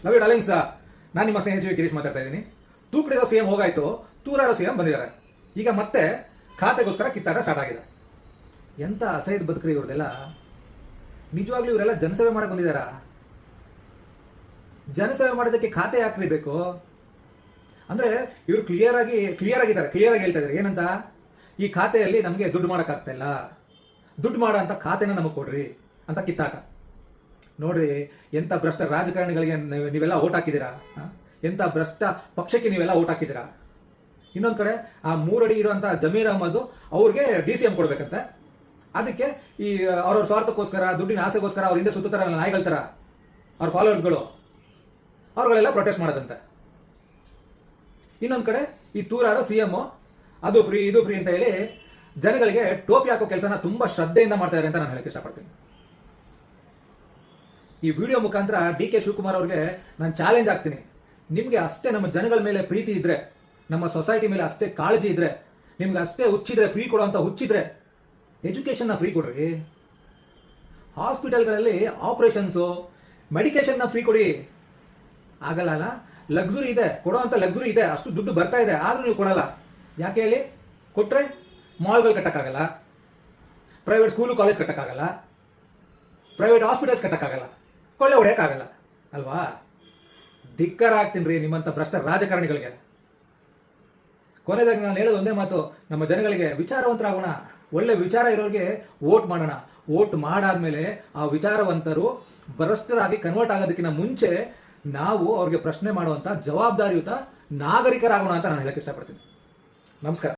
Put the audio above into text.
Love you darlings. ನಾನು ನಿಮ್ಮ ಸ್ನೇಹಿತ ಗಿರೀಶ್ ಮಾತಾಡ್ತಾ ಇದ್ದೀನಿ. ತೂಕಡಿರೋ ಸಿ ಎಂ ಹೋಗಾಯ್ತು, ತೂರಾಡೋ ಸಿ ಎಂ ಬಂದಿದ್ದಾರೆ. ಈಗ ಮತ್ತೆ ಖಾತೆಗೋಸ್ಕರ ಕಿತ್ತಾಟ ಸ್ಟಾರ್ಟ್ ಆಗಿದೆ. ಎಂಥ ಅಸಹ್ಯದ ಬದುಕ್ರಿ ಇವ್ರದೆಲ್ಲ. ನಿಜವಾಗ್ಲೂ ಇವರೆಲ್ಲ ಜನಸೇವೆ ಮಾಡಕ್ಕೆ ಬಂದಿದ್ದಾರಾ? ಜನಸೇವೆ ಮಾಡೋದಕ್ಕೆ ಖಾತೆ ಯಾಕ್ರಿ ಬೇಕು? ಅಂದರೆ ಇವರು ಕ್ಲಿಯರ್ ಆಗಿ ಹೇಳ್ತಾ ಇದ್ದಾರೆ ಏನಂತ, ಈ ಖಾತೆಯಲ್ಲಿ ನಮಗೆ ದುಡ್ಡು ಮಾಡೋಕ್ಕಾಗ್ತಾ ಇಲ್ಲ, ದುಡ್ಡು ಮಾಡೋ ಅಂತ ಖಾತೆನ ನಮಗೆ ಕೊಡ್ರಿ ಅಂತ ಕಿತ್ತಾಟ. ನೋಡ್ರಿ, ಎಂಥ ಭ್ರಷ್ಟ ರಾಜಕಾರಣಿಗಳಿಗೆ ನೀವೆಲ್ಲ ಓಟ್ ಹಾಕಿದ್ದೀರಾ, ಎಂಥ ಭ್ರಷ್ಟ ಪಕ್ಷಕ್ಕೆ ನೀವೆಲ್ಲ ಓಟ್ ಹಾಕಿದ್ದೀರಾ. ಇನ್ನೊಂದು ಕಡೆ ಆ 3 ಅಡಿ ಇರುವಂಥ ಜಮೀರ್ ಅಹಮದ್ ಅವ್ರಿಗೆ DCM ಕೊಡ್ಬೇಕಂತೆ. ಅದಕ್ಕೆ ಈ ಅವ್ರವ್ರ ಸ್ವಾರ್ಥಕ್ಕೋಸ್ಕರ, ದುಡ್ಡಿನ ಆಸೆಗೋಸ್ಕರ ಅವ್ರ ಹಿಂದೆ ಸುತ್ತಾರಲ್ಲ ನಾಯಿಗಳ ಥರ ಅವ್ರ ಫಾಲೋವರ್ಸ್ಗಳು, ಅವ್ರುಗಳೆಲ್ಲ ಪ್ರೊಟೆಸ್ಟ್ ಮಾಡೋದಂತೆ. ಇನ್ನೊಂದು ಕಡೆ ಈ ತೂರಾಡೋ CM ಅದು ಫ್ರೀ ಇದು ಫ್ರೀ ಅಂತ ಹೇಳಿ ಜನಗಳಿಗೆ ಟೋಪಿ ಹಾಕೋ ಕೆಲಸನ ತುಂಬ ಶ್ರದ್ಧೆಯಿಂದ ಮಾಡ್ತಾ ಇದ್ದಾರೆ ಅಂತ ನಾನು ಹೇಳಕ್ಕೆ ಇಷ್ಟಪಡ್ತೀನಿ. ಈ ವಿಡಿಯೋ ಮುಖಾಂತರ DK ಶಿವಕುಮಾರ್ ಅವ್ರಿಗೆ ನಾನು ಚಾಲೆಂಜ್ ಆಗ್ತೀನಿ. ನಿಮಗೆ ಅಷ್ಟೇ ನಮ್ಮ ಜನಗಳ ಮೇಲೆ ಪ್ರೀತಿ ಇದ್ರೆ, ನಮ್ಮ ಸೊಸೈಟಿ ಮೇಲೆ ಅಷ್ಟೇ ಕಾಳಜಿ ಇದ್ರೆ, ನಿಮ್ಗೆ ಅಷ್ಟೇ ಹುಚ್ಚಿದ್ರೆ, ಫ್ರೀ ಕೊಡೋಂಥ ಹುಚ್ಚಿದ್ರೆ ಎಜುಕೇಷನ್ನ ಫ್ರೀ ಕೊಡ್ರಿ. ಹಾಸ್ಪಿಟಲ್ಗಳಲ್ಲಿ ಆಪರೇಷನ್ಸು, ಮೆಡಿಕೇಶನ್ನ ಫ್ರೀ ಕೊಡಿ. ಆಗಲ್ಲ ಅಲ್ಲ, ಲಕ್ಸುರಿ ಇದೆ, ಕೊಡೋವಂಥ ಲಕ್ಸುರಿ ಇದೆ, ಅಷ್ಟು ದುಡ್ಡು ಬರ್ತಾ ಇದೆ, ಆದರೂ ನೀವು ಕೊಡಲ್ಲ. ಯಾಕೆ ಹೇಳಿ? ಕೊಟ್ಟರೆ ಮಾಲ್ಗಳು ಕಟ್ಟಕ್ಕಾಗಲ್ಲ, ಪ್ರೈವೇಟ್ ಸ್ಕೂಲು ಕಾಲೇಜ್ ಕಟ್ಟಕ್ಕಾಗಲ್ಲ, ಪ್ರೈವೇಟ್ ಹಾಸ್ಪಿಟಲ್ಸ್ ಕಟ್ಟಕ್ಕಾಗಲ್ಲ, ಕೊಳ್ಳೆ ಹೊಡೆಯೋಕ್ಕಾಗಲ್ಲ ಅಲ್ವಾ? ಧಿಕ್ಕಾರ ಆಗ್ತೀನಿ ರೀ ನಿಮ್ಮಂಥ ಭ್ರಷ್ಟ ರಾಜಕಾರಣಿಗಳಿಗೆ. ಕೊನೆಯದಾಗಿ ನಾನು ಹೇಳೋದು ಒಂದೇ ಮಾತು, ನಮ್ಮ ಜನಗಳಿಗೆ ವಿಚಾರವಂತರಾಗೋಣ, ಒಳ್ಳೆ ವಿಚಾರ ಇರೋರಿಗೆ ವೋಟ್ ಮಾಡೋಣ. ವೋಟ್ ಮಾಡಾದ್ಮೇಲೆ ಆ ವಿಚಾರವಂತರು ಭ್ರಷ್ಟರಾಗಿ ಕನ್ವರ್ಟ್ ಆಗೋದಕ್ಕಿಂತ ಮುಂಚೆ ನಾವು ಅವ್ರಿಗೆ ಪ್ರಶ್ನೆ ಮಾಡುವಂಥ ಜವಾಬ್ದಾರಿಯುತ ನಾಗರಿಕರಾಗೋಣ ಅಂತ ನಾನು ಹೇಳಕ್ಕೆ ಇಷ್ಟಪಡ್ತೀನಿ. ನಮಸ್ಕಾರ.